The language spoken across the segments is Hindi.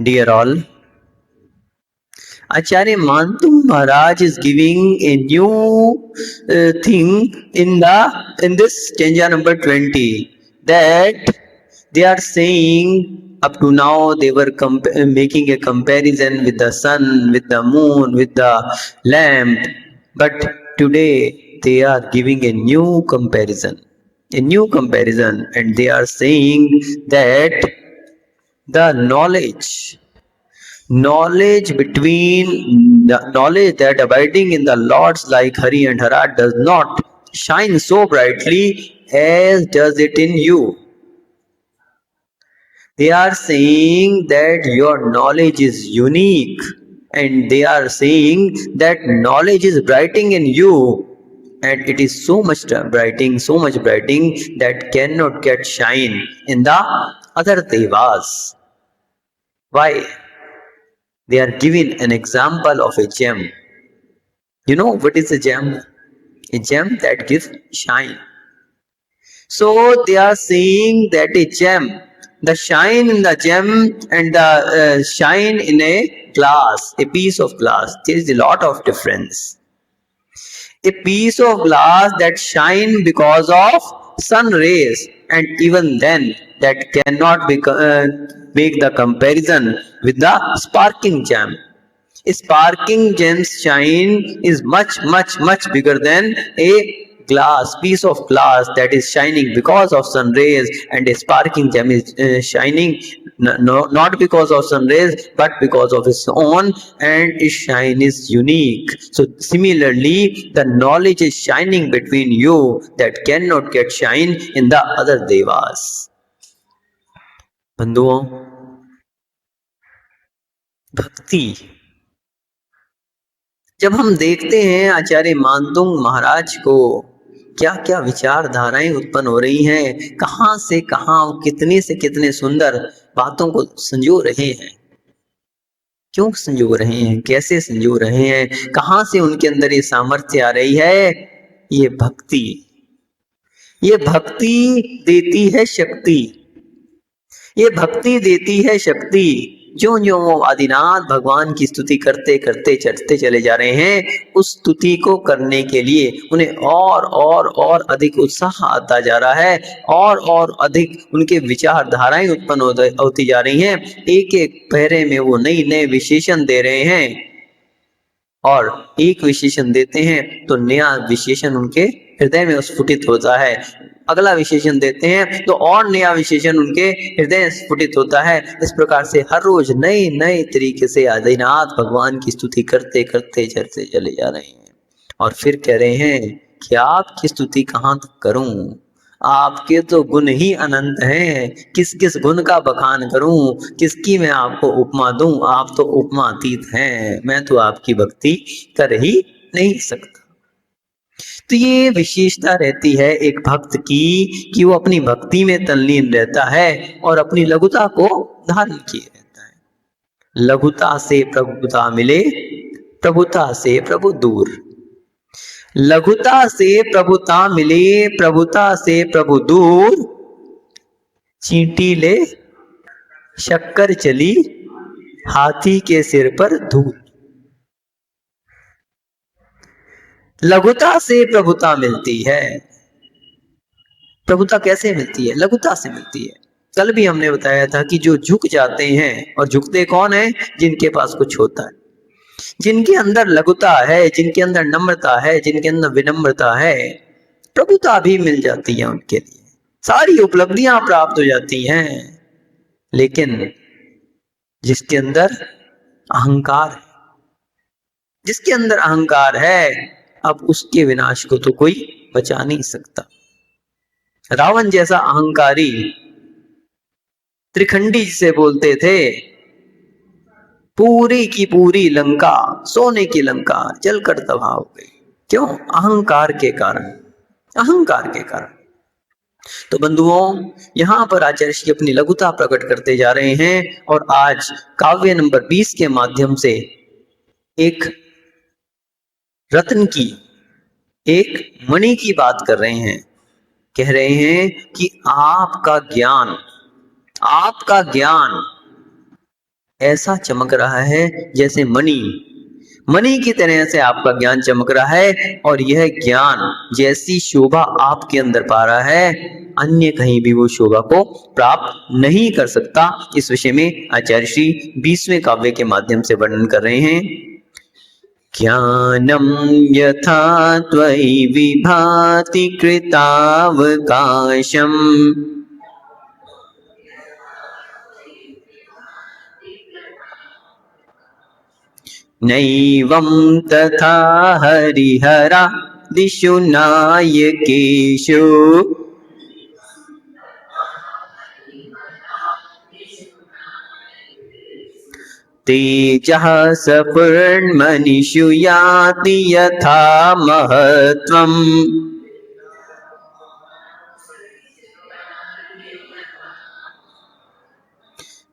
Dear all, Acharya Mantu Maharaj is giving a new thing in this stanza number 20, that they are saying up to now they were making a comparison with the sun, with the moon, with the lamp, but today they are giving a new comparison, and they are saying that the knowledge that abiding in the lords like Hari and Hara does not shine so brightly as does it in you. They are saying that your knowledge is unique, and they are saying that knowledge is brightening in you, and it is so much brightening that cannot get shine in the other devas. Why? They are giving an example of a gem. You know what is a gem? A gem that gives shine. So they are saying that a gem, the shine in the gem and the shine in a glass, a piece of glass, there is a lot of difference. A piece of glass that shine because of sun rays, and even then that cannot make the comparison with the sparking gem. A sparking gem's shine is much bigger than a piece of glass that is shining because of sun rays, and a sparking gem is shining not because of sun rays but because of its own, and its shine is unique. So similarly, the knowledge is shining between you that cannot get shine in the other devas. बंधुओं, भक्ति जब हम देखते हैं आचार्य मानतुंग महाराज को, क्या क्या विचारधाराएं उत्पन्न हो रही हैं, कहां से कहां, कितने से कितने सुंदर बातों को संजो रहे हैं, क्यों संजो रहे हैं, कैसे संजो रहे हैं, कहां से उनके अंदर ये सामर्थ्य आ रही है। ये भक्ति देती है शक्ति, ये भक्ति देती है शक्ति। जो जो वो आदिनाथ भगवान की स्तुति करते करते चढ़ते चले जा रहे हैं, उस स्तुति को करने के लिए उन्हें और अधिक उत्साह आता जा रहा है, और अधिक उनके विचारधाराएं उत्पन्न होती जा रही हैं। एक एक पहरे में वो नई नए विशेषण दे रहे हैं, और एक विशेषण देते हैं तो नया विशेषण उनके हृदय में स्फुटित होता है, अगला विशेषण देते हैं तो और नया विशेषण उनके हृदय स्फुटित होता है। इस प्रकार से हर रोज नए नए तरीके से आदिनाथ भगवान की स्तुति करते करते चलते चले जा रहे हैं, और फिर कह रहे हैं कि आपकी स्तुति कहाँ तक करूं, आपके तो गुण ही अनंत हैं, किस किस गुण का बखान करूं, किसकी मैं आपको उपमा दूं, आप तो उपमा अतीत हैं, मैं तो आपकी भक्ति कर ही नहीं सकता। तो ये विशेषता रहती है एक भक्त की कि वो अपनी भक्ति में तल्लीन रहता है और अपनी लघुता को धारण किए रहता है। लघुता से प्रभुता मिले, प्रभुता से प्रभु दूर। लघुता से प्रभुता मिले, प्रभुता से प्रभु दूर। चींटी ले शक्कर चली, हाथी के सिर पर धूल। लघुता से प्रभुता मिलती है। प्रभुता कैसे मिलती है? लघुता से मिलती है। कल भी हमने बताया था कि जो झुक जाते हैं, और झुकते कौन है? जिनके पास कुछ होता है, जिनके अंदर लघुता है, जिनके अंदर नम्रता है, जिनके अंदर विनम्रता है, प्रभुता भी मिल जाती है उनके लिए, सारी उपलब्धियां प्राप्त हो जाती हैं। लेकिन जिसके अंदर अहंकार है, जिसके अंदर अहंकार है, अब उसके विनाश को तो कोई बचा नहीं सकता। रावण जैसा अहंकारी त्रिखंडी जिसे बोलते थे, पूरी की पूरी लंका, सोने की लंका जलकर तबाह हो गई। क्यों? अहंकार के कारण, अहंकार के कारण। तो बंधुओं, यहां पर आचार्य श्री अपनी लघुता प्रकट करते जा रहे हैं, और आज काव्य नंबर 20 के माध्यम से एक रत्न की, एक मणि की बात कर रहे हैं। कह रहे हैं कि आपका ज्ञान ऐसा चमक रहा है जैसे मणि, मणि की तरह से आपका ज्ञान चमक रहा है, और यह ज्ञान जैसी शोभा आपके अंदर पा रहा है, अन्य कहीं भी वो शोभा को प्राप्त नहीं कर सकता। इस विषय में आचार्य श्री 20वें काव्य के माध्यम से वर्णन कर रहे हैं। ज्ञानम यथा त्वयि विभाति कृतावकाशम, नैवं तथा हरिहरादिषु नायकेषु, तेजः सपूर्णमनिषु याति यथा महत्त्वम्,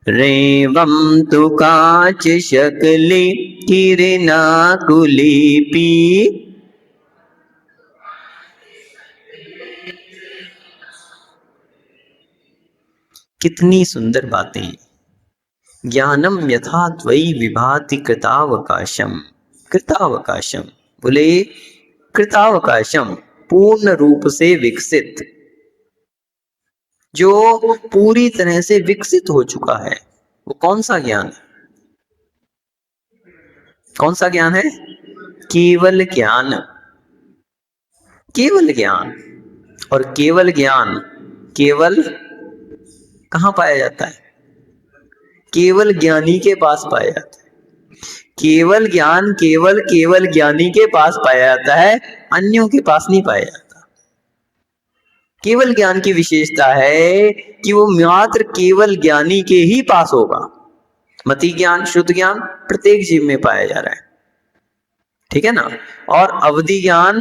रेवं तु काच शकले किरणाकुलेऽपि, कितनी सुंदर बातें। ज्ञानम यथा त्वयि विभाति कृतावकाशम, कृतावकाशम बोले कृतावकाशम पूर्ण रूप से विकसित, जो पूरी तरह से विकसित हो चुका है, वो कौन सा ज्ञान है? कौन सा ज्ञान है? केवल ज्ञान, केवल ज्ञान। और केवल ज्ञान केवल कहाँ पाया जाता है? केवल ज्ञानी के पास पाया जाता है। केवल ज्ञान केवल केवल ज्ञानी के पास पाया जाता है, अन्यों के पास नहीं पाया जाता। केवल ज्ञान की विशेषता है कि वो मात्र केवल ज्ञानी के ही पास होगा। मति ज्ञान, शुद्ध ज्ञान प्रत्येक जीव में पाया जा रहा है, ठीक है ना। और अवधि ज्ञान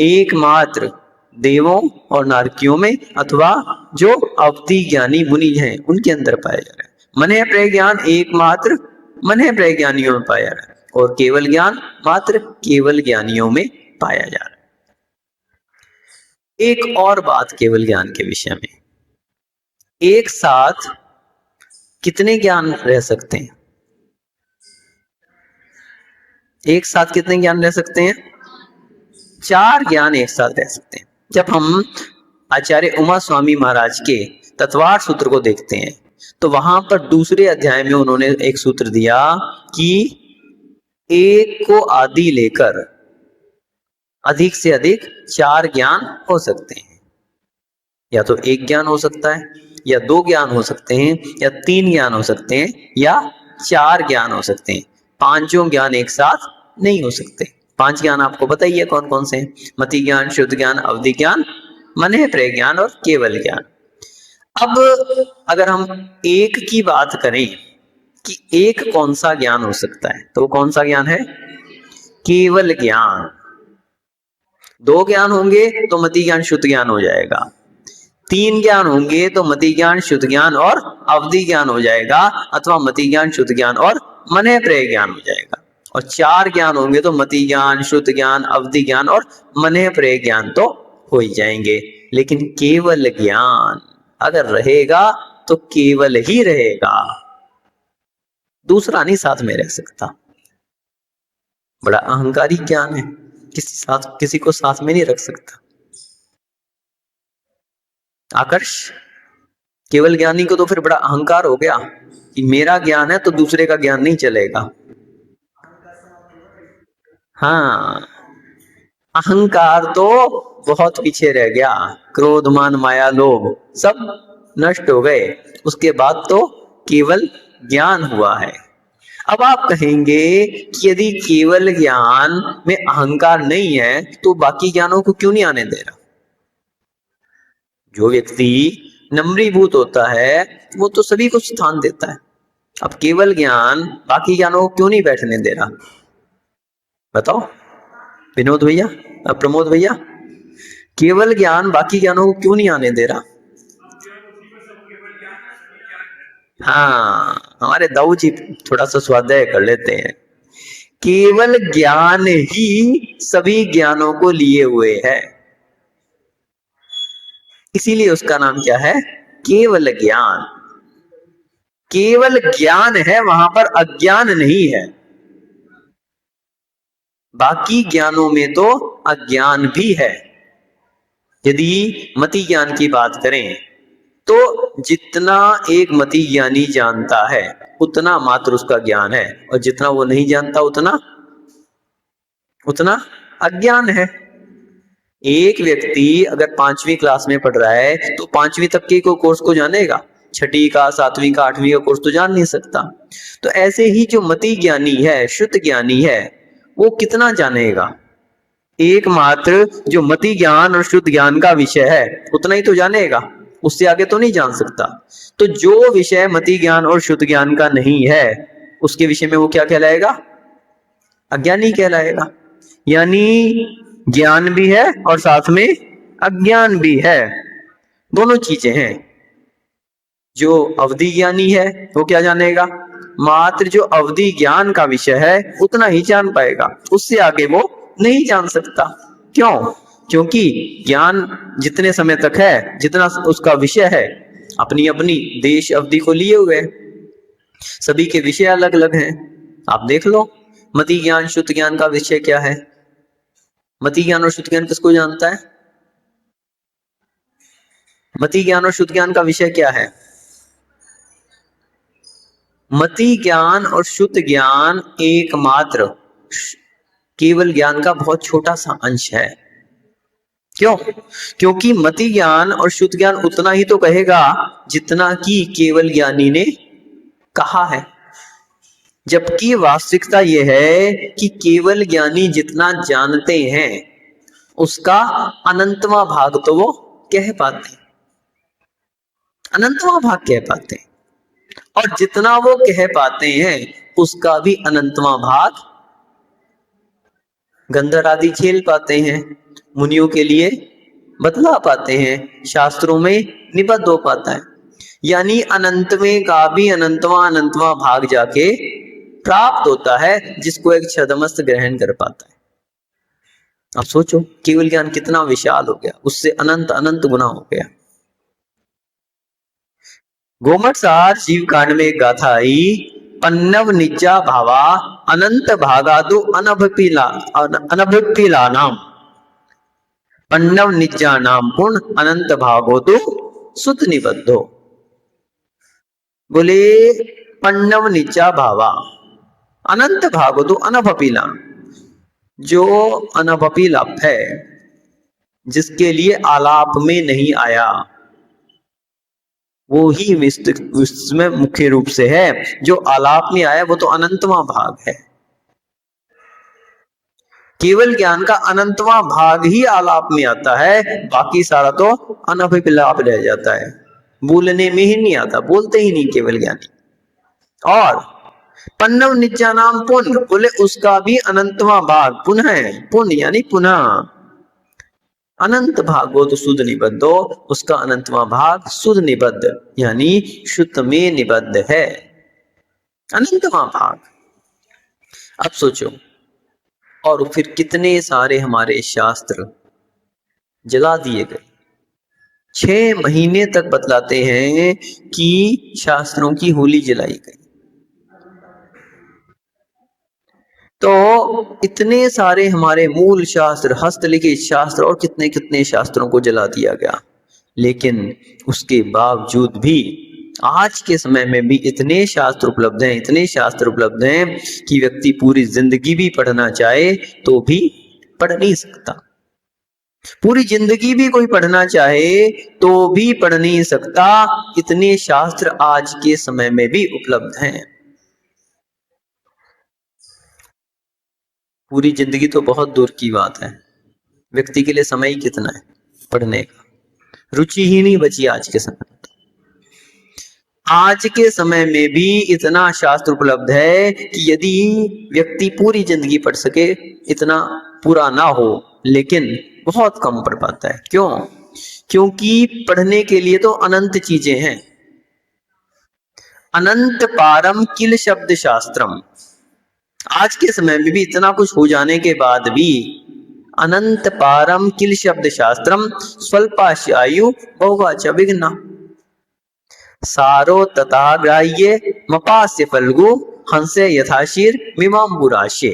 एकमात्र देवों और नारकियों में, अथवा जो अवधि ज्ञानी मुनि हैं उनके अंदर पाया जा रहा है। मने प्रज्ञान एकमात्र मने प्रज्ञानियों में पाया जा रहा है, और केवल ज्ञान मात्र केवल ज्ञानियों में पाया जा रहा है। एक और बात केवल ज्ञान के विषय में, एक साथ कितने ज्ञान रह सकते हैं? एक साथ कितने ज्ञान रह सकते हैं? 4 ज्ञान एक साथ रह सकते हैं। जब हम आचार्य उमा स्वामी महाराज के तत्वार सूत्र को देखते हैं, तो वहां पर दूसरे अध्याय में उन्होंने एक सूत्र दिया कि एक को आदि लेकर अधिक से अधिक 4 ज्ञान हो सकते हैं। या तो एक ज्ञान हो सकता है, या 2 ज्ञान हो सकते हैं, या 3 ज्ञान हो सकते हैं, या 4 ज्ञान हो सकते हैं। 5 ज्ञान एक साथ नहीं हो सकते। 5 ज्ञान आपको पता ही है कौन कौन से हैं? मति ज्ञान, शुद्ध ज्ञान, अवधि ज्ञान, मने प्रज्ञान और केवल ज्ञान। अब अगर हम एक की बात करें कि एक कौन सा ज्ञान हो सकता है, तो वो कौन सा ज्ञान है? केवल ज्ञान। 2 ज्ञान होंगे तो मति ज्ञान, शुद्ध ज्ञान हो जाएगा। 3 ज्ञान होंगे तो मति ज्ञान, शुद्ध ज्ञान और अवधि ज्ञान हो जाएगा, अथवा मति ज्ञान, शुद्ध ज्ञान और मने प्रज्ञान हो जाएगा। और 4 ज्ञान होंगे तो मति ज्ञान, शुद्ध ज्ञान, अवधि ज्ञान और मने प्रज्ञान तो हो ही जाएंगे। लेकिन केवल ज्ञान अगर रहेगा तो केवल ही रहेगा, दूसरा नहीं साथ में रह सकता। बड़ा अहंकारी ज्ञान है, किसी को साथ में नहीं रख सकता। आकर्ष, केवल ज्ञानी को तो फिर बड़ा अहंकार हो गया कि मेरा ज्ञान है तो दूसरे का ज्ञान नहीं चलेगा। हाँ, अहंकार तो बहुत पीछे रह गया। क्रोध, मान, माया, लोभ सब नष्ट हो गए। उसके बाद तो केवल ज्ञान हुआ है। अब आप कहेंगे कि यदि केवल ज्ञान में अहंकार नहीं है तो बाकी ज्ञानों को क्यों नहीं आने दे रहा? जो व्यक्ति नम्रीभूत होता है वो तो सभी को स्थान देता है। अब केवल ज्ञान बाकी ज्ञानों को क्यों नहीं बैठने दे रहा? बताओ विनोद भैया, प्रमोद भैया, केवल ज्ञान बाकी ज्ञानों को क्यों नहीं आने दे रहा? हाँ, हमारे दाऊ जी थोड़ा सा स्वाध्याय कर लेते हैं। केवल ज्ञान ही सभी ज्ञानों को लिए हुए है, इसीलिए उसका नाम क्या है? केवल ज्ञान। केवल ज्ञान है, वहां पर अज्ञान नहीं है। बाकी ज्ञानों में तो अज्ञान भी है। यदि मति ज्ञान की बात करें तो जितना एक मति ज्ञानी जानता है उतना मात्र उसका ज्ञान है, और जितना वो नहीं जानता उतना उतना अज्ञान है। एक व्यक्ति अगर 5वीं क्लास में पढ़ रहा है तो 5वीं तक के कोर्स को जानेगा, 6ठी का, 7वीं का, 8वीं का कोर्स तो जान नहीं सकता। तो ऐसे ही जो मति ज्ञानी है, शुद्ध ज्ञानी है, वो कितना जानेगा? एकमात्र जो मति ज्ञान और शुद्ध ज्ञान का विषय है उतना ही तो जानेगा, उससे आगे तो नहीं जान सकता। तो जो विषय मति ज्ञान और शुद्ध ज्ञान का नहीं है उसके विषय में वो क्या कहलाएगा? अज्ञानी कहलाएगा। यानी ज्ञान भी है और साथ में अज्ञान भी है, दोनों चीजें हैं। जो अवधि ज्ञानी है वो क्या जानेगा? मात्र जो अवधि ज्ञान का विषय है उतना ही जान पाएगा, उससे आगे वो नहीं जान सकता। क्यों? क्योंकि ज्ञान जितने समय तक है, जितना उसका विषय है, अपनी अपनी देश अवधि को लिए हुए, सभी के विषय अलग अलग हैं। आप देख लो मति ज्ञान शुद्ध ज्ञान का विषय क्या है। मति ज्ञान और शुद्ध ज्ञान किसको जानता है? मति ज्ञान और शुद्ध ज्ञान का विषय क्या है? मति ज्ञान और शुद्ध ज्ञान एकमात्र केवल ज्ञान का बहुत छोटा सा अंश है। क्यों? क्योंकि मति ज्ञान और शुद्ध ज्ञान उतना ही तो कहेगा जितना कि केवल ज्ञानी ने कहा है, जबकि वास्तविकता यह है कि केवल ज्ञानी जितना जानते हैं उसका अनंतवां भाग तो वो कह पाते, अनंतवां भाग कह पाते, और जितना वो कह पाते हैं उसका भी अनंतवां भाग गंधर्व आदि झेल पाते हैं, मुनियों के लिए बतला पाते हैं, शास्त्रों में निबद्ध हो पाता है। यानी अनंतवें का भी अनंतवां भाग जाके प्राप्त होता है, जिसको एक छदमस्त ग्रहण कर पाता है। अब सोचो केवल ज्ञान कितना विशाल हो गया, उससे अनंत अनंत गुना हो गया। गोमट सार जीव कांड में एक गाथा आई, पन्नव निज्जा भावा अनंत भागादु अनभिपिला नाम, पन्नव निज्जा नाम पूर्ण अनंत भागो तो सुत निबद्धो। बोले पन्नव निज्जा भावा अनंत भागो तो अनभिपिला, जो अनभिलाप है, जिसके लिए आलाप में नहीं आया, वो ही में मुख्य रूप से है। जो आलाप में आया वो तो अनंतवां भाग है। केवल ज्ञान का अनंतवां भाग ही आलाप में आता है, बाकी सारा तो अनभिलाप रह जाता है, बोलने में ही नहीं आता, बोलते ही नहीं केवल ज्ञानी। और पन्नव निज्जा नाम पुण्य, बोले उसका भी अनंतवां भाग पुनः है, पुण्य यानी पुनः अनंत भागो तो शुद्ध निबद्धो, उसका अनंतवां भाग शुद्ध निबद्ध यानी शुद्ध में निबद्ध है, अनंतवां भाग। अब सोचो, और फिर कितने सारे हमारे शास्त्र जला दिए गए। 6 महीने तक बतलाते हैं कि शास्त्रों की होली जलाई गई। तो इतने सारे हमारे मूल शास्त्र, हस्तलिखित शास्त्र और कितने कितने शास्त्रों को जला दिया गया। लेकिन उसके बावजूद भी आज के समय में भी इतने शास्त्र उपलब्ध हैं, इतने शास्त्र उपलब्ध हैं कि व्यक्ति पूरी जिंदगी भी पढ़ना चाहे तो भी पढ़ नहीं सकता। पूरी जिंदगी भी कोई पढ़ना चाहे तो भी पढ़ नहीं सकता, इतने शास्त्र आज के समय में भी उपलब्ध हैं। पूरी जिंदगी तो बहुत दूर की बात है, व्यक्ति के लिए समय ही कितना है पढ़ने का, रुचि ही नहीं बची आज के समय में। आज के समय में भी इतना शास्त्र उपलब्ध है कि यदि व्यक्ति पूरी जिंदगी पढ़ सके, इतना पूरा ना हो, लेकिन बहुत कम पढ़ पाता है। क्यों? क्योंकि पढ़ने के लिए तो अनंत चीजें हैं। अनंत पारम किल शब्द शास्त्रम, आज के समय में भी इतना कुछ हो जाने के बाद भी अनंत पारम किल शब्द शास्त्रम स्वल्पाश आयु बहुवाच विघ्ना, सारो तथा ग्राह्य मपास्य फल्गु हंसे यथाशीर मीमांबुराशे।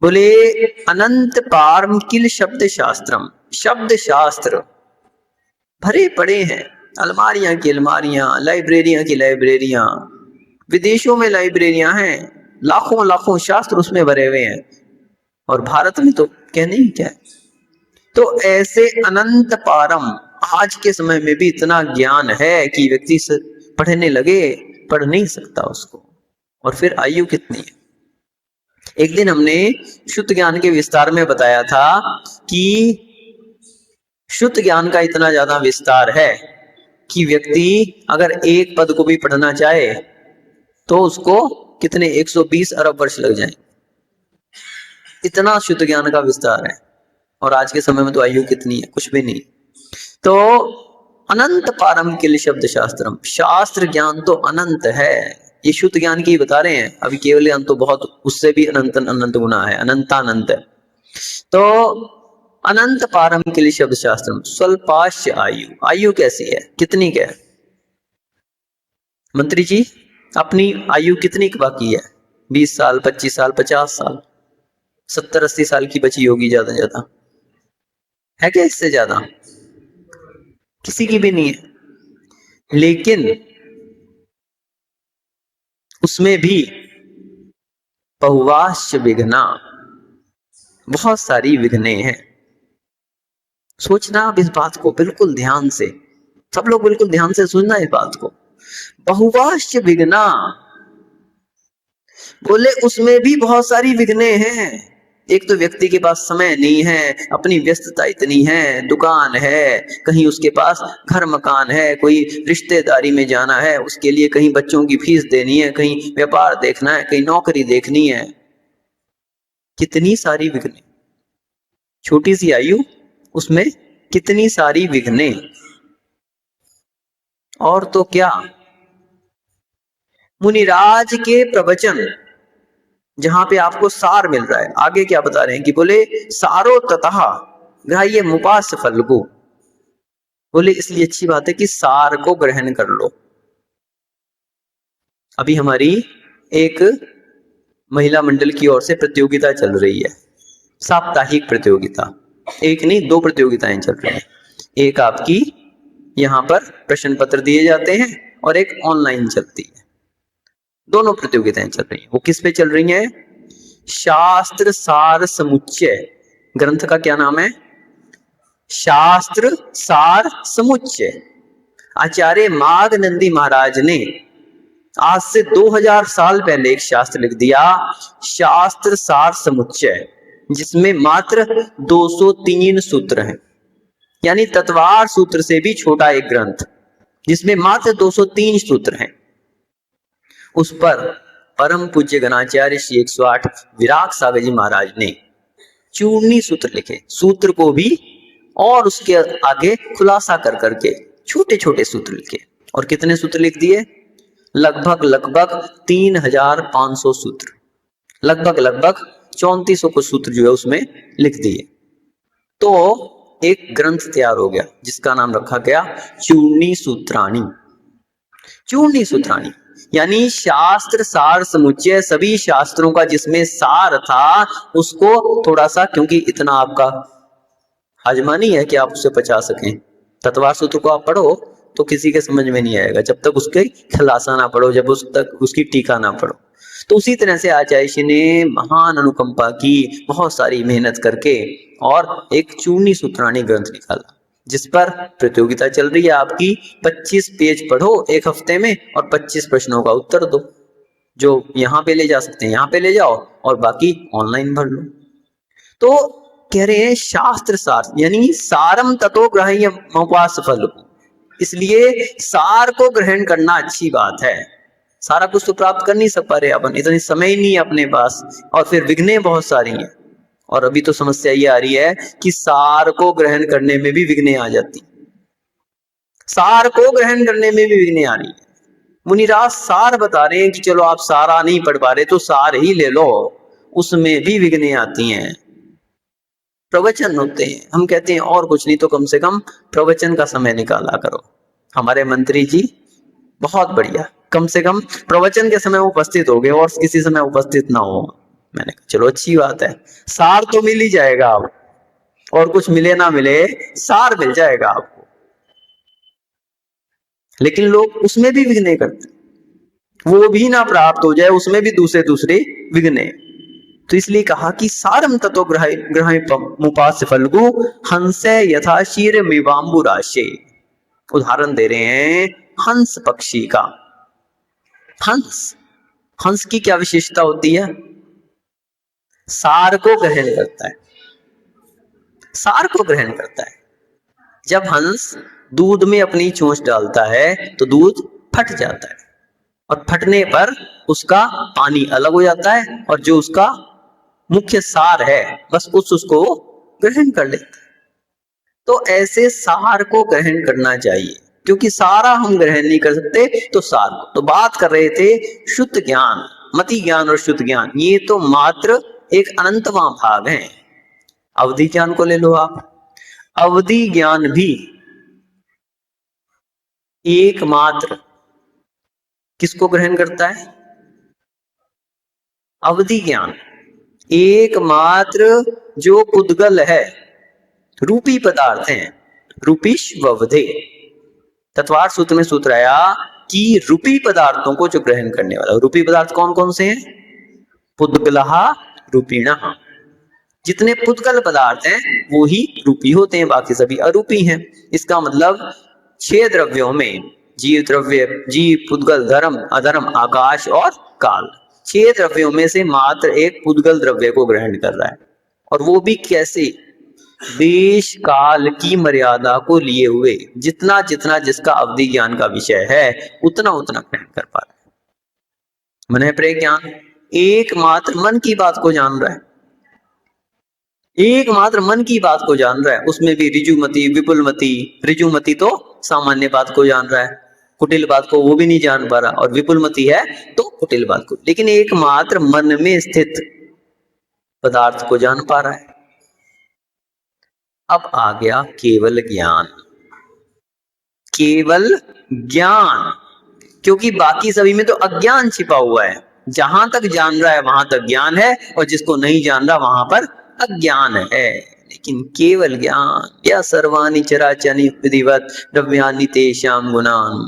बोले अनंत पारम किल शब्द शास्त्रम, शब्द शास्त्र भरे पड़े हैं, अलमारियां की अलमारियां, लाइब्रेरियां की लाइब्रेरियां, विदेशों में लाइब्रेरियां हैं, लाखों लाखों शास्त्र उसमें भरे हुए हैं, और भारत में तो कहने ही क्या है। तो ऐसे अनंत पारम आज के समय में भी इतना ज्ञान है कि व्यक्ति पढ़ने लगे पढ़ नहीं सकता उसको। और फिर आयु कितनी है। एक दिन हमने शुद्ध ज्ञान के विस्तार में बताया था कि शुद्ध ज्ञान का इतना ज्यादा विस्तार है कि व्यक्ति अगर एक पद को भी पढ़ना चाहे तो उसको कितने 120 अरब वर्ष लग जाएं। इतना शुद्ध ज्ञान का विस्तार है। और आज के समय में तो आयु कितनी है, कुछ भी नहीं। तो अनंत पारम किल शब्द शास्त्रम, शास्त्र ज्ञान तो अनंत है। ये शुद्ध ज्ञान की बता रहे हैं, अभी केवल ज्ञान तो बहुत उससे भी अनंत अनंत गुना है, अनंतानंत है। तो अनंत पारम किल शब्द शास्त्रम स्वल्पाश्य आयु, आयु कैसी है, कितनी क्या है? मंत्री जी अपनी आयु कितनी बाकी है? 20 साल, 25 साल, 50 साल, 70-80 साल की बची होगी ज्यादा ज्यादा, है क्या? इससे ज्यादा किसी की भी नहीं है। लेकिन उसमें भी बहुवाश्य विघ्ना, बहुत सारी विघ्ने हैं। सोचना अब इस बात को बिल्कुल ध्यान से, सब लोग बिल्कुल ध्यान से सुनना इस बात को। बहुवाश्य विघ्ना बोले उसमें भी बहुत सारी विघ्ने हैं। एक तो व्यक्ति के पास समय नहीं है, अपनी व्यस्तता इतनी है, दुकान है, कहीं उसके पास घर मकान है, कोई रिश्तेदारी में जाना है, उसके लिए कहीं बच्चों की फीस देनी है, कहीं व्यापार देखना है, कहीं नौकरी देखनी है, कितनी सारी विघ्ने। छोटी सी आयु, उसमें कितनी सारी विघ्ने। और तो क्या, मुनिराज के प्रवचन जहां पे आपको सार मिल रहा है, आगे क्या बता रहे हैं कि बोले सारो ततः ग्राह्य मुपास फल्गु, बोले इसलिए अच्छी बात है कि सार को ग्रहण कर लो। अभी हमारी एक महिला मंडल की ओर से प्रतियोगिता चल रही है, साप्ताहिक प्रतियोगिता, एक नहीं 2 प्रतियोगिताएं चल रही हैं। एक आपकी यहाँ पर प्रश्न पत्र दिए जाते हैं और एक ऑनलाइन चलती है, दोनों प्रतियोगिताएं चल रही हैं। वो किस पे चल रही हैं? शास्त्र सार समुच्चय ग्रंथ का क्या नाम है? शास्त्र सार समुच्चय। आचार्य माघनंदी महाराज ने आज से 2000 साल पहले एक शास्त्र लिख दिया, शास्त्र सार समुच्चय, जिसमें मात्र 203 सूत्र हैं। यानी तत्वार सूत्र से भी छोटा एक ग्रंथ जिसमें मात्र 203 सूत्र हैं। उस पर परम पूज्य गणाचार्य श्री 108 विराग सागर जी महाराज ने चूर्णी सूत्र लिखे, सूत्र को भी और उसके आगे खुलासा कर करके छोटे छोटे सूत्र लिखे। और कितने सूत्र लिख दिए? लगभग 3500 सूत्र, लगभग 3400 को सूत्र जो है उसमें लिख दिए। तो एक ग्रंथ तैयार हो गया जिसका नाम रखा गया चूर्णी सूत्राणी। चूर्णी सूत्राणी यानी शास्त्र सार समुच्चय, सभी शास्त्रों का जिसमें सार था उसको थोड़ा सा, क्योंकि इतना आपका हाजमा नहीं है कि आप उससे पचा सकें। तत्वार सूत्र को आप पढ़ो तो किसी के समझ में नहीं आएगा जब तक उसके खलासा ना पढ़ो, जब उस तक उसकी टीका ना पढ़ो। तो उसी तरह से आचार्य जी ने महान अनुकंपा की, बहुत सारी मेहनत करके और एक चूर्णी सूत्राणी ग्रंथ निकाला, जिस पर प्रतियोगिता चल रही है आपकी। 25 पेज पढ़ो एक हफ्ते में और 25 प्रश्नों का उत्तर दो। जो यहाँ पे ले जा सकते हैं यहाँ पे ले जाओ और बाकी ऑनलाइन भर लो। तो कह रहे हैं शास्त्र सार यानी सारम ततो ग्राह्य मुपास फल, इसलिए सार को ग्रहण करना अच्छी बात है। सारा कुछ तो प्राप्त कर नहीं सक पा रहे अपन, इतनी समय ही नहीं है अपने पास, और फिर विघ्ने बहुत सारी हैं। और अभी तो समस्या ये आ रही है कि सार को ग्रहण करने में भी विघ्ने आ जाती, सार को ग्रहण करने में भी विघ्ने आ रही है। मुनिराज सार बता रहे हैं कि चलो आप सारा नहीं पढ़ पा रहे तो सार ही ले लो, उसमें भी विघ्ने आती हैं। प्रवचन होते हैं, हम कहते हैं और कुछ नहीं तो कम से कम प्रवचन का समय निकाला करो। हमारे मंत्री जी बहुत बढ़िया, कम से कम प्रवचन के समय उपस्थित हो गए और किसी समय उपस्थित ना हो। मैंने कहा चलो अच्छी बात है, सार तो मिल ही जाएगा आप, और कुछ मिले ना मिले सार मिल जाएगा आपको। लेकिन लोग उसमें भी विघ्न करते, वो भी ना प्राप्त हो जाए उसमें भी दूसरे दूसरे विघ्न। तो इसलिए कहा कि सारम ततो ग्रहमुपास्य फल्गु हंसे यथा शीर मिवाम्बुराशे। उदाहरण दे रहे हैं हंस पक्षी का। हंस, हंस की क्या विशेषता होती है? सार को ग्रहण करता है, सार को ग्रहण करता है। जब हंस दूध में अपनी चोंच डालता है तो दूध फट जाता है, और फटने पर उसका पानी अलग हो जाता है, और जो उसका मुख्य सार है बस उसको ग्रहण कर लेता है। तो ऐसे सार को ग्रहण करना चाहिए, क्योंकि सारा हम ग्रहण नहीं कर सकते तो सार को। तो बात कर रहे थे शुद्ध ज्ञान, मति ज्ञान और शुद्ध ज्ञान, ये तो मात्र एक अनंतवां भाग है। अवधि ज्ञान को ले लो आप, अवधि ज्ञान भी एकमात्र किसको ग्रहण करता है? अवधि ज्ञान एकमात्र जो पुद्गल है, रूपी पदार्थ हैं, रूपीष्ववधे। तत्वार सूत्र में सूत्र आया कि रूपी पदार्थों को जो ग्रहण करने वाला, रूपी पदार्थ कौन कौन से हैं? पुद्गलहा रूपिणः। जितने पुद्गल पदार्थ हैं वो ही रूपी होते हैं, बाकी सभी अरूपी हैं। इसका मतलब 6 द्रव्यों में जीव द्रव्य, जीव, पुद्गल, धर्म, अधर्म, आकाश और काल, 6 द्रव्यों में से मात्र एक पुद्गल द्रव्य को ग्रहण कर रहा है, और वो भी कैसे? देश काल की मर्यादा को लिए हुए, जितना जितना जिसका अवधि ज्ञान का विषय है उतना उतना ग्रहण कर पा रहा है। मन है प्रज्ञान एकमात्र मन की बात को जान रहा है, एकमात्र मन की बात को जान रहा है, उसमें भी ऋजुमति विपुलमति। ऋजुमति तो सामान्य बात को जान रहा है, कुटिल बात को वो भी नहीं जान पा रहा, और विपुलमति है तो कुटिल बात को, लेकिन एकमात्र मन में स्थित पदार्थ को जान पा रहा है। अब आ गया केवल ज्ञान, केवल ज्ञान, क्योंकि बाकी सभी में तो अज्ञान छिपा हुआ है। जहां तक जान रहा है वहां तक ज्ञान है, और जिसको नहीं जान रहा वहां पर अज्ञान है। लेकिन केवल ज्ञान, या सर्वाणि चराचराणि विधिवत द्रव्याणि तेषां गुणान्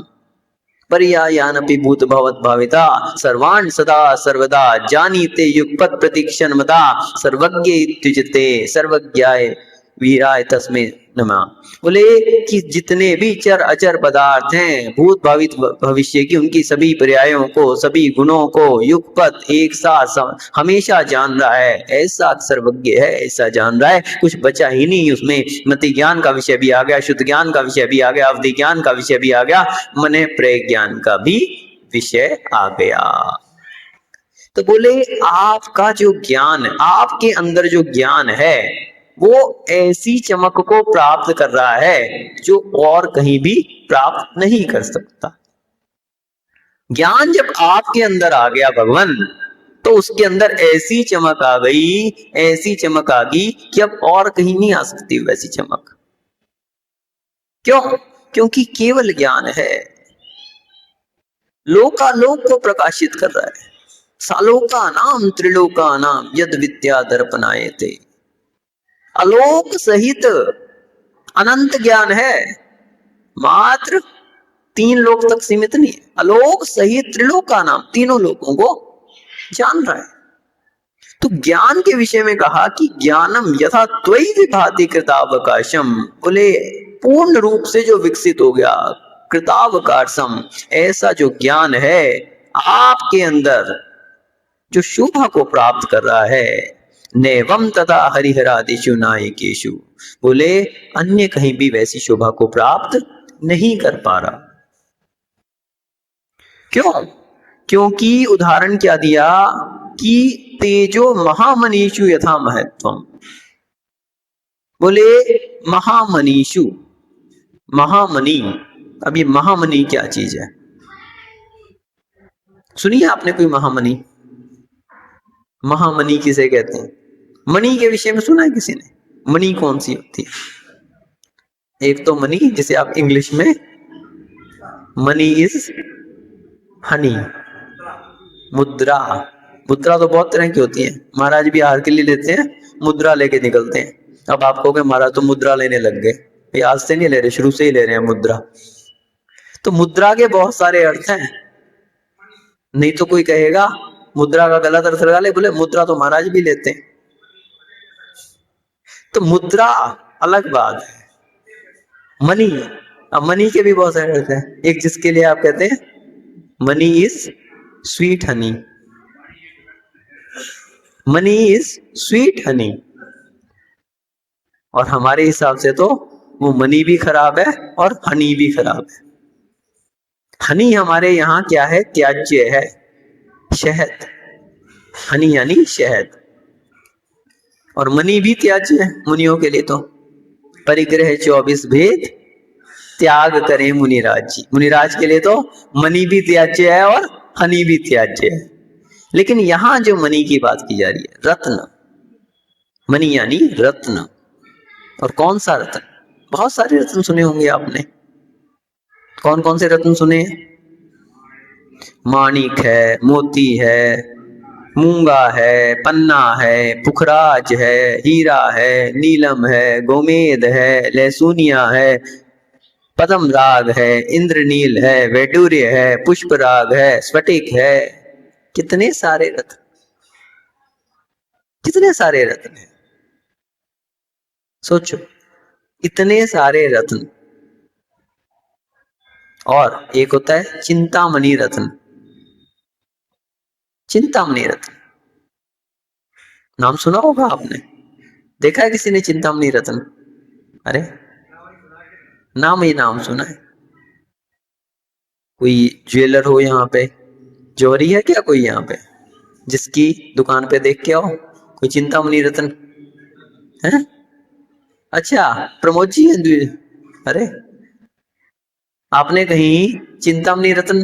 पर्यायानपि भूत भवत भाविता सर्वान् सदा सर्वदा जानीते युगपत् प्रतीक्षणमता सर्वज्ञ इत्युच्यते सर्वज्ञाय वीराय तस्मै नमः। बोले कि जितने भी चर अचर पदार्थ हैं, भूत भावित भविष्य की, उनकी सभी पर्यायों को, सभी गुणों को युगपत एक साथ हमेशा जान रहा है, ऐसा सर्वज्ञ है, ऐसा जान रहा है, कुछ बचा ही नहीं उसमें। मति ज्ञान का विषय भी आ गया, शुद्ध ज्ञान का विषय भी आ गया, अवधि ज्ञान का विषय भी आ गया, मन प्रज्ञान का भी विषय आ गया। तो बोले आपका जो ज्ञान, आपके अंदर जो ज्ञान है वो ऐसी चमक को प्राप्त कर रहा है जो और कहीं भी प्राप्त नहीं कर सकता। ज्ञान जब आपके अंदर आ गया भगवान, तो उसके अंदर ऐसी चमक आ गई, ऐसी चमक आ गई कि अब और कहीं नहीं आ सकती वैसी चमक। क्यों? क्योंकि केवल ज्ञान है, लोकालोक को प्रकाशित कर रहा है। सालोका नाम त्रिलोका नाम यद विद्या दर्पणायते। आलोक सहित अनंत ज्ञान है, मात्र 3 लोक तक सीमित नहीं है। आलोक सहित त्रिलोक का नाम, तीनों लोकों को जान रहा है। तो ज्ञान के विषय में कहा कि ज्ञानम यथा त्वयि विभाति कृतावकाशम। बोले पूर्ण रूप से जो विकसित हो गया, कृतावकाशम, ऐसा जो ज्ञान है आपके अंदर जो शोभा को प्राप्त कर रहा है, नैवम तथा हरिहरादिषु नायकेषु। बोले अन्य कहीं भी वैसी शोभा को प्राप्त नहीं कर पा रहा। क्यों? क्योंकि उदाहरण क्या दिया कि तेजो महामनीषु यथा महत्वम। बोले महामनीषु, महामनी, अब ये महामनी क्या चीज है? सुनिए आपने कोई महामनी? महामनी किसे कहते हैं? मणि के विषय में सुना है किसी ने? मणि कौन सी होती है? एक तो मणि जिसे आप इंग्लिश में मनी इज हनी। मुद्रा, मुद्रा तो बहुत तरह की होती है। महाराज भी आहार के लिए लेते हैं, मुद्रा लेके निकलते हैं। अब आप कहोगे महाराज तो मुद्रा लेने लग गए, ये आज से नहीं ले रहे, शुरू से ही ले रहे हैं मुद्रा। तो मुद्रा के बहुत सारे अर्थ हैं। नहीं तो कोई कहेगा मुद्रा का गलत अर्थ लगा ले, बोले मुद्रा तो महाराज भी लेते हैं। तो मुद्रा अलग बात है। मनी, अब मनी के भी बहुत सारे अर्थ हैं। एक जिसके लिए आप कहते हैं money is sweet Honey, money is sweet Honey. और हमारे हिसाब से तो वो मनी भी खराब है और हनी भी खराब है। हनी हमारे यहाँ क्या है, त्याज्य है, शहद। हनी यानी शहद। और मनी भी त्याज्य है मुनियों के लिए। तो परिग्रह 24 भेद त्याग करें मुनिराज जी। मुनिराज के लिए तो मनी भी त्याज्य है और हनी भी त्याज्य है। लेकिन यहां जो मनी की बात की जा रही है, रत्न, मनी यानी रत्न। और कौन सा रत्न? बहुत सारे रत्न सुने होंगे आपने। कौन कौन से रत्न सुने हैं? माणिक है, मोती है, मूंगा है, पन्ना है, पुखराज है, हीरा है, नीलम है, गोमेद है, लहसुनिया है, पद्म राग है, इंद्रनील है, वैडूर्य है, पुष्पराग है, स्फटिक है। कितने सारे रत्न, कितने सारे रत्न हैं। सोचो, इतने सारे रत्न। और एक होता है चिंतामणि रत्न। चिंतामणि रत्न नाम सुना होगा आपने, देखा है किसी ने चिंतामणि रत्न? अरे नाम ही नाम सुना है। कोई ज्वेलर हो यहाँ पे, जौहरी है क्या कोई यहाँ पे जिसकी दुकान पे देख के आओ कोई चिंतामणि रत्न है? अच्छा, प्रमोद जी हैं। अरे आपने कहीं चिंतामणि रत्न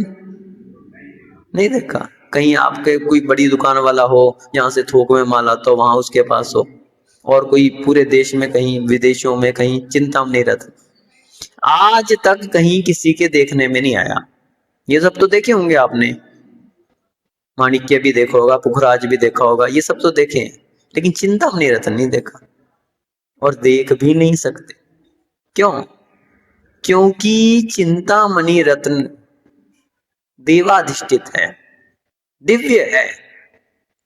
नहीं देखा? कहीं आपके कोई बड़ी दुकान वाला हो जहां से थोक में माल आता हो, वहां उसके पास हो। और कोई पूरे देश में, कहीं विदेशों में, कहीं चिंतामणि रत्न आज तक कहीं किसी के देखने में नहीं आया। ये सब तो देखे होंगे आपने, माणिक्य भी देखा होगा, पुखराज भी देखा होगा, ये सब तो देखे हैं। लेकिन चिंतामणि रत्न नहीं देखा और देख भी नहीं सकते। क्यों? क्योंकि चिंतामणि रत्न देवाधिष्ठित है, दिव्य है,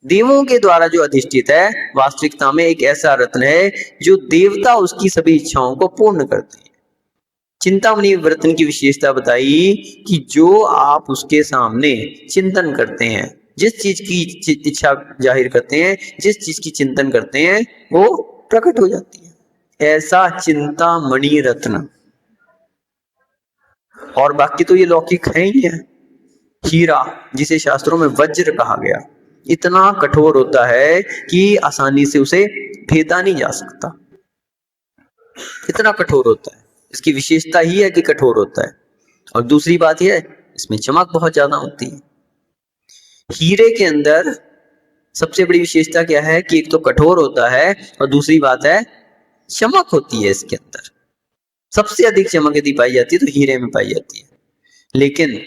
देवों के द्वारा जो अधिष्ठित है। वास्तविकता में एक ऐसा रत्न है जो देवता उसकी सभी इच्छाओं को पूर्ण करते हैं। चिंतामणि रत्न की विशेषता बताई कि जो आप उसके सामने चिंतन करते हैं, जिस चीज की इच्छा जाहिर करते हैं, जिस चीज की चिंतन करते हैं, वो प्रकट हो जाती है। ऐसा चिंतामणि रत्न। और बाकी तो ये लौकिक है ही है। हीरा, जिसे शास्त्रों में वज्र कहा गया, इतना कठोर होता है कि आसानी से उसे भेदा नहीं जा सकता। इतना कठोर होता है, इसकी विशेषता ही है कि कठोर होता है। और दूसरी बात यह है, इसमें चमक बहुत ज्यादा होती है। हीरे के अंदर सबसे बड़ी विशेषता क्या है कि एक तो कठोर होता है और दूसरी बात है चमक होती है इसके अंदर। सबसे अधिक चमक यदि पाई जाती है तो हीरे में पाई जाती है। लेकिन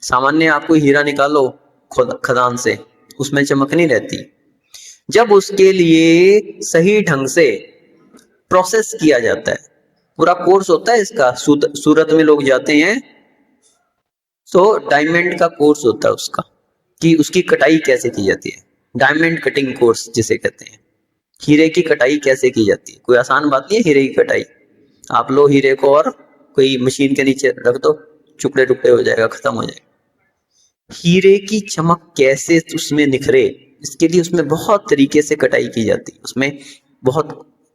सामान्य आपको हीरा निकालो खदान से, उसमें चमक नहीं रहती। जब उसके लिए सही ढंग से प्रोसेस किया जाता है, पूरा कोर्स होता है इसका। सूरत में लोग जाते हैं तो डायमंड का कोर्स होता है उसका, कि उसकी कटाई कैसे की जाती है। डायमंड कटिंग कोर्स जिसे कहते हैं। हीरे की कटाई कैसे की जाती है, कोई आसान बात नहीं है हीरे की कटाई। आप लो हीरे को और कोई मशीन के नीचे रख दो, टुकड़े टुकड़े हो जाएगा, खत्म हो जाएगा। हीरे की चमक कैसे उसमें निखरे, इसके लिए उसमें बहुत तरीके से कटाई की जाती है। उसमें बहुत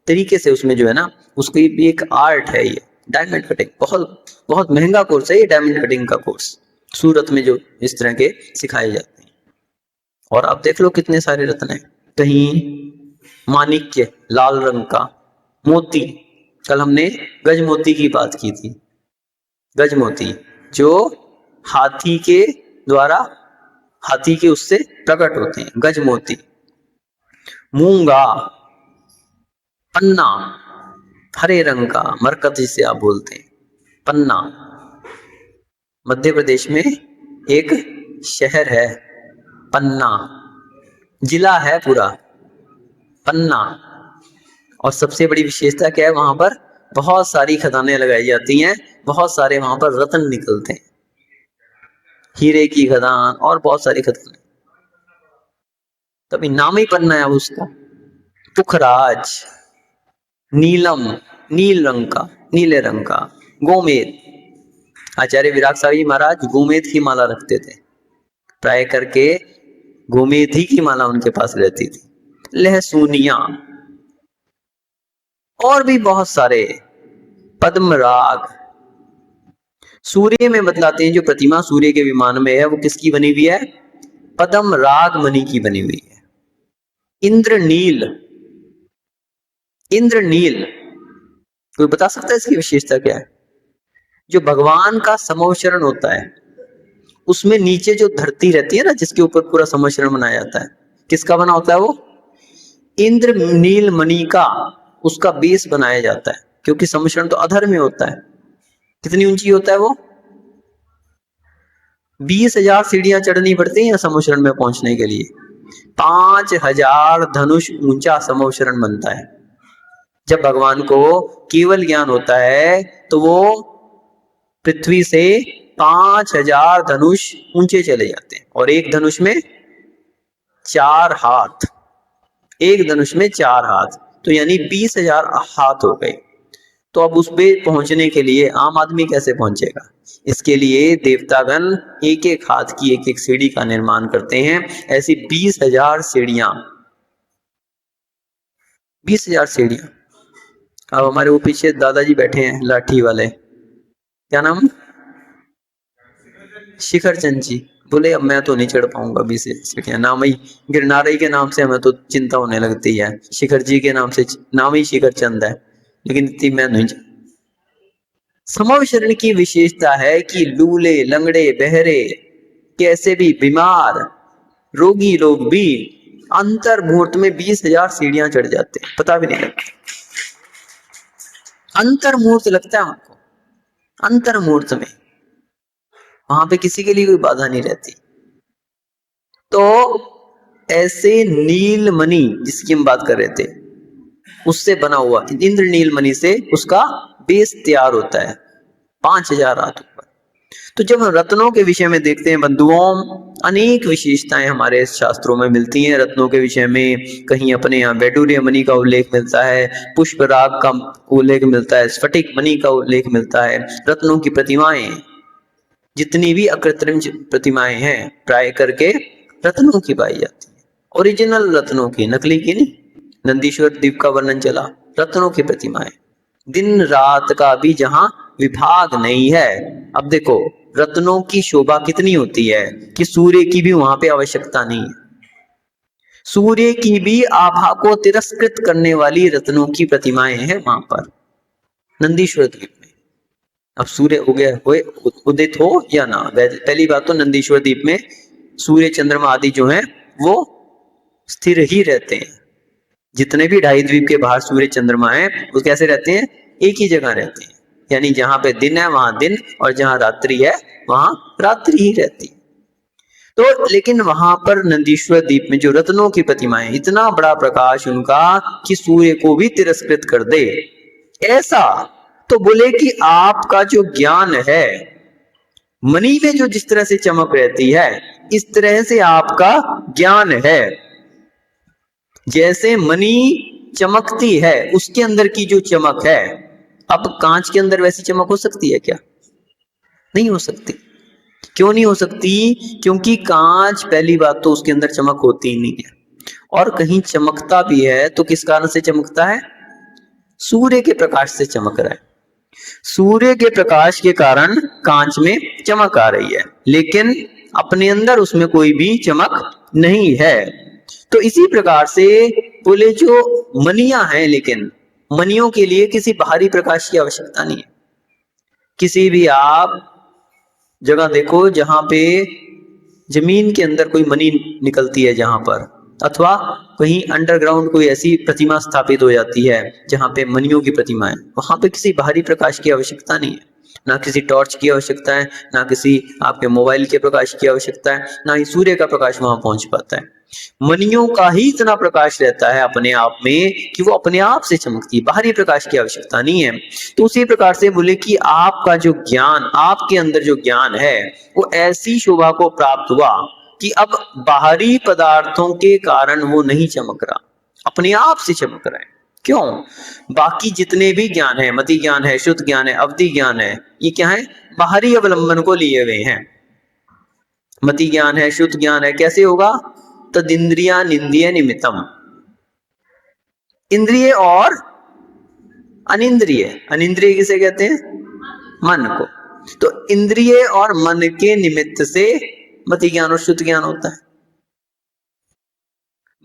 तरीके से, उसमें जो है ना, उसकी भी एक आर्ट है। ये डायमंड कटिंग बहुत बहुत महंगा कोर्स है, ये डायमंड कटिंग का कोर्स। सूरत में जो इस तरह के सिखाए जाते हैं। और आप देख लो कितने सारे रत्न हैं। कहीं माणिक्य लाल रंग का, मोती, कल हमने गजमोती की बात की थी। गजमोती जो हाथी के द्वारा, हाथी के उससे प्रकट होते हैं, गजमोती। मूंगा, पन्ना, हरे रंग का, मरकत जिसे आप बोलते हैं, पन्ना। मध्य प्रदेश में एक शहर है पन्ना, जिला है पूरा पन्ना। और सबसे बड़ी विशेषता क्या है, वहां पर बहुत सारी खदानें लगाई जाती हैं, बहुत सारे वहां पर रत्न निकलते हैं, हीरे की खदान और बहुत सारी खदानें। तभी नाम ही पन्ना है उसका। पुखराज, नीलम, नील रंग का, नीले रंग का, गोमेद। आचार्य विराग साहब जी महाराज गोमेद की माला रखते थे, प्राय करके गोमेद ही की माला उनके पास रहती थी। लहसुनिया और भी बहुत सारे, पद्मराग। सूर्य में बतलाते हैं जो प्रतिमा सूर्य के विमान में है वो किसकी बनी हुई है, पद्म राग मणि की बनी हुई है। इंद्रनील, इंद्रनील कोई बता सकता है इसकी विशेषता क्या है? जो भगवान का समवचरण होता है उसमें नीचे जो धरती रहती है ना, जिसके ऊपर पूरा समवचरण बनाया जाता है, किसका बना होता है वो? इंद्रनील मणि का, उसका बेस बनाया जाता है, क्योंकि समवचरण तो अधर में होता है। कितनी ऊंची होता है वो? 20,000 सीढ़ियां चढ़नी पड़ती हैं समवचरण में पहुंचने के लिए। 5,000 धनुष ऊंचा समवचरण बनता है। जब भगवान को केवल ज्ञान होता है तो वो पृथ्वी से 5,000 धनुष ऊंचे चले जाते हैं, और एक धनुष में 4 हाथ, एक धनुष में 4 हाथ, तो यानी 20,000 हाथ हो गए। तो अब उस पे पहुंचने के लिए आम आदमी कैसे पहुंचेगा? इसके लिए देवतागण एक एक हाथ की एक एक सीढ़ी का निर्माण करते हैं। ऐसी 20,000 सीढ़ियां, 20,000 सीढ़ियां। अब हमारे वो पीछे दादाजी बैठे हैं लाठी वाले, क्या नाम? शिखर चंद जी। बोले अब मैं तो नहीं चढ़ पाऊंगा 20 सीढ़ियां, नाम ही गिरनारी के नाम से हमें तो चिंता होने लगती है, शिखर जी के नाम से नाम ही शिखर चंद है, लेकिन इतनी मैं नहीं। समवचरण की विशेषता है कि लूले, लंगड़े, बहरे, कैसे भी बीमार, रोगी लोग भी अंतर मुहूर्त में 20,000 सीढ़ियां चढ़ जाते हैं, पता भी नहीं लगता। अंतर मुहूर्त लगता है उनको, अंतर मुहूर्त में वहां पे किसी के लिए कोई बाधा नहीं रहती। तो ऐसे नीलमणि जिसकी हम बात कर रहे थे, उससे बना हुआ इंद्र नीलमणि से उसका बेस तैयार होता है 5,000 हाथ ऊपर। तो जब हम रत्नों के विषय में देखते हैं बंधुओं, अनेक विशेषताएं हमारे शास्त्रों में मिलती हैं रत्नों के विषय में। कहीं अपने यहाँ वैडूर्य मणि का उल्लेख मिलता है, पुष्प राग का उल्लेख मिलता है, स्फटिक मणि का उल्लेख मिलता है। रत्नों की प्रतिमाएं, जितनी भी अकृत्रिम प्रतिमाएं हैं, प्राय करके रत्नों की पाई जाती है, ओरिजिनल रत्नों की, नकली की नहीं। नंदीश्वर द्वीप का वर्णन चला, रत्नों की प्रतिमाएं, दिन रात का भी जहां विभाग नहीं है। अब देखो रत्नों की शोभा कितनी होती है कि सूर्य की भी वहां पे आवश्यकता नहीं है। सूर्य की भी आभा को तिरस्कृत करने वाली रत्नों की प्रतिमाएं हैं वहां पर नंदीश्वर द्वीप में। अब सूर्य उदित हो या ना, पहली बात तो नंदीश्वर द्वीप में सूर्य चंद्रमा आदि जो हैं वो स्थिर ही रहते हैं। जितने भी 2.5 द्वीप के बाहर सूर्य चंद्रमा है वो कैसे रहते हैं? एक ही जगह रहते हैं, यानी जहां पे दिन है वहां दिन, और जहां रात्रि है वहां रात्रि ही रहती। तो लेकिन वहां पर नंदीश्वर द्वीप में जो रत्नों की प्रतिमाएं, इतना बड़ा प्रकाश उनका कि सूर्य को भी तिरस्कृत कर दे, ऐसा। तो बोले कि आपका जो ज्ञान है, मणि में जो जिस तरह से चमक रहती है, इस तरह से आपका ज्ञान है। जैसे मणि चमकती है, उसके अंदर की जो चमक है, अब कांच के अंदर वैसी चमक हो सकती है क्या? नहीं हो सकती। क्यों नहीं हो सकती? क्योंकि कांच, पहली बात तो उसके अंदर चमक होती ही नहीं है, और कहीं चमकता भी है तो किस कारण से चमकता है? सूर्य के प्रकाश से चमक रहा है। सूर्य के प्रकाश के कारण कांच में चमक आ रही है, लेकिन अपने अंदर उसमें कोई भी चमक नहीं है। तो इसी प्रकार से बोले जो मणियां हैं, लेकिन मणियों के लिए किसी बाहरी प्रकाश की आवश्यकता नहीं है। किसी भी आप जगह देखो जहां पे जमीन के अंदर कोई मणि निकलती है, जहां पर, अथवा कहीं अंडरग्राउंड कोई ऐसी प्रतिमा स्थापित हो जाती है जहां पे मणियों की प्रतिमा है, वहां पे किसी बाहरी प्रकाश की आवश्यकता नहीं है। ना किसी टॉर्च की आवश्यकता है, ना किसी आपके मोबाइल के प्रकाश की आवश्यकता है, ना ही सूर्य का प्रकाश वहां पहुंच पाता है। मणियों का ही इतना प्रकाश रहता है अपने आप में कि वो अपने आप से चमकती है, बाहरी प्रकाश की आवश्यकता नहीं है। तो उसी प्रकार से बोले कि आपका जो ज्ञान, आपके अंदर जो ज्ञान है वो ऐसी शोभा को प्राप्त हुआ कि अब बाहरी पदार्थों के कारण वो नहीं चमक रहा, अपने आप से चमक रहा है। क्यों? बाकी जितने भी ज्ञान है, मति ज्ञान है, शुद्ध ज्ञान है, अवधि ज्ञान है, ये क्या है? बाहरी अवलंबन को लिए हुए हैं। मति ज्ञान है, शुद्ध ज्ञान है, कैसे होगा? तदिंद्रिया निंद्रिय निमित्तम, इंद्रिय और अनिंद्रिय। अनिंद्रिय किसे कहते हैं? मन को। तो इंद्रिय और मन के निमित्त से मति ज्ञान और शुद्ध ज्ञान होता है।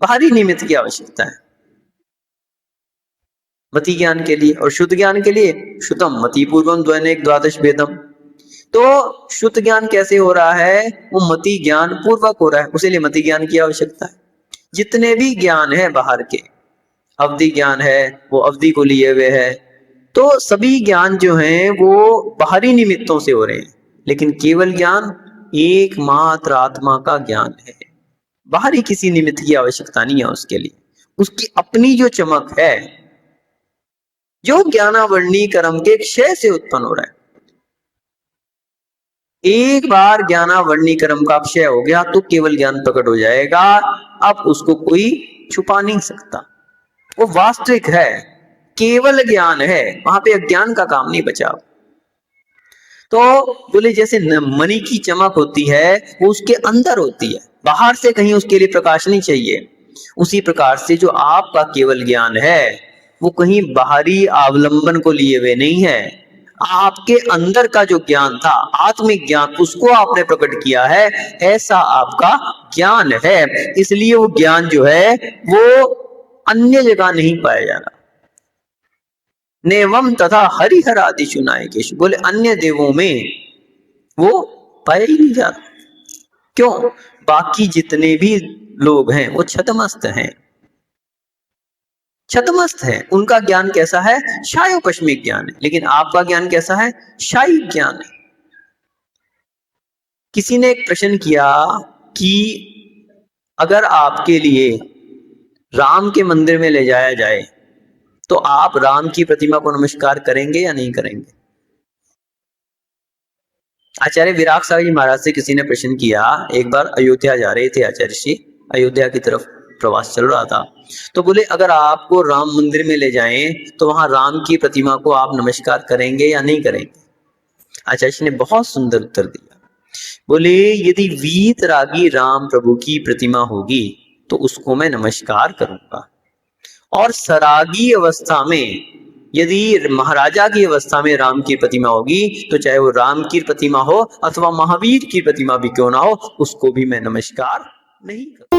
बाहरी निमित्त की आवश्यकता है मति ज्ञान के लिए, और शुद्ध ज्ञान के लिए शुद्धम मति पूर्वम द्वैनिक द्वादश भेदम। तो शुद्ध ज्ञान कैसे हो रहा है? वो मति ज्ञान पूर्वक हो रहा है, उसी लिए मति ज्ञान की आवश्यकता है। जितने भी ज्ञान है बाहर के, अवधि ज्ञान है वो अवधि को लिए हुए है, तो सभी ज्ञान जो हैं वो बाहरी निमित्तों से हो रहे हैं, लेकिन केवल ज्ञान एकमात्र आत्मा का ज्ञान है। बाहरी किसी निमित्त की आवश्यकता नहीं है उसके लिए। उसकी अपनी जो चमक है, जो ज्ञानावर्णी कर्म के क्षय से उत्पन्न हो रहा है। एक बार ज्ञानावर्णी कर्म का क्षय हो गया तो केवल ज्ञान प्रकट हो जाएगा। अब उसको कोई छुपा नहीं सकता, वो वास्तविक है, केवल ज्ञान है, वहां पे अज्ञान का काम नहीं बचा। तो बोले जैसे मणि की चमक होती है वो उसके अंदर होती है, बाहर से कहीं उसके लिए प्रकाश नहीं चाहिए। उसी प्रकार से जो आपका केवल ज्ञान है वो कहीं बाहरी अवलंबन को लिए हुए नहीं है। आपके अंदर का जो ज्ञान था, आत्मिक ज्ञान, उसको आपने प्रकट किया है, ऐसा आपका ज्ञान है। इसलिए वो ज्ञान जो है वो अन्य जगह नहीं पाया जा रहा। नेवम तथा हरिहर आदि नायकेश, बोले अन्य देवों में वो पाया ही नहीं जा रहा। क्यों? बाकी जितने भी लोग हैं वो छतमस्त हैं, छतमस्त है। उनका ज्ञान कैसा है? शायोपश्मिक ज्ञान है। लेकिन आपका ज्ञान कैसा है? शाही ज्ञान है। किसी ने एक प्रश्न किया कि अगर आपके लिए राम के मंदिर में ले जाया जाए तो आप राम की प्रतिमा को नमस्कार करेंगे या नहीं करेंगे? आचार्य विराग साहब जी महाराज से किसी ने प्रश्न किया। एक बार अयोध्या जा रहे थे आचार्य जी, अयोध्या की तरफ प्रवास चल रहा था, तो बोले अगर आपको राम मंदिर में ले जाएं तो वहां राम की प्रतिमा को आप नमस्कार करेंगे या नहीं करेंगे? आचार्य जी ने बहुत सुंदर उत्तर दिया। बोले यदि वीतरागी राम प्रभु की प्रतिमा होगी तो उसको मैं नमस्कार करूंगा, और सरागी अवस्था में यदि महाराजा की अवस्था में राम की प्रतिमा होगी तो चाहे वो राम की प्रतिमा हो अथवा महावीर की प्रतिमा भी क्यों ना हो, उसको भी मैं नमस्कार नहीं करूंगा।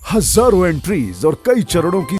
हजारों एंट्रीज और कई चरणों की